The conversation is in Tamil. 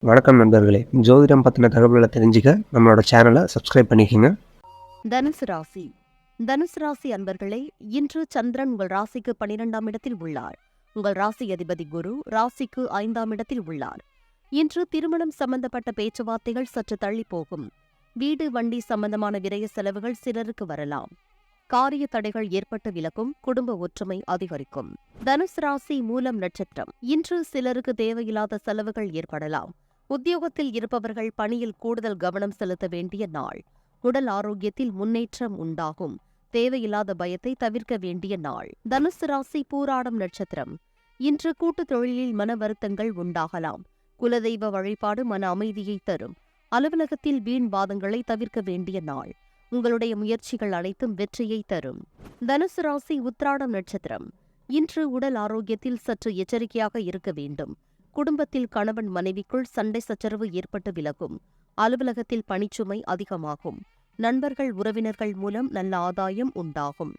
வணக்கம் நண்பர்களே. ஜோதிடம் பத்தின தகவல்கள தெரிஞ்சுக்க நம்மளோட சேனல சப்ஸ்கிரைப் பண்ணிக்கங்க. தனுசு ராசி. தனுசு ராசி அன்பர்களே, இன்று சந்திரன் உங்கள் ராசிக்கு 12ஆம் இடத்தில் உள்ளார். உங்கள் ராசி அதிபதி குரு ராசிக்கு 5ஆம் இடத்தில் உள்ளார். இன்று திருமணம் சம்பந்தப்பட்ட பேச்சுவார்த்தைகள் சற்று தள்ளி போகும். வீடு வண்டி சம்பந்தமான விரய செலவுகள் சிலருக்கு வரலாம். காரிய தடைகள் ஏற்பட்டு விலகும். குடும்ப ஒற்றுமை அதிகரிக்கும். தனுசு ராசி மூலம் நட்சத்திரம். இன்று சிலருக்கு தேவையில்லாத செலவுகள் ஏற்படலாம். உத்தியோகத்தில் இருப்பவர்கள் பணியில் கூடுதல் கவனம் செலுத்த வேண்டிய நாள். உடல் ஆரோக்கியத்தில் முன்னேற்றம் உண்டாகும். தேவையில்லாத பயத்தை தவிர்க்க வேண்டிய நாள். தனுசு ராசி பூராடம் நட்சத்திரம். இன்று கூட்டுத் தொழிலில் மன வருத்தங்கள் உண்டாகலாம். குலதெய்வ வழிபாடு மன அமைதியை தரும். அலுவலகத்தில் வீண் வாதங்களை தவிர்க்க வேண்டிய நாள். உங்களுடைய முயற்சிகள் அனைத்தும் வெற்றியை தரும். தனுசு ராசி உத்திராடம் நட்சத்திரம். இன்று உடல் ஆரோக்கியத்தில் சற்று எச்சரிக்கையாக இருக்க வேண்டும். குடும்பத்தில் கணவன் மனைவிக்குள் சண்டை சச்சரவு ஏற்பட்டு விலகும். அலுவலகத்தில் பணிச்சுமை அதிகமாகும். நண்பர்கள் உறவினர்கள் மூலம் நல்ல ஆதாயம் உண்டாகும்.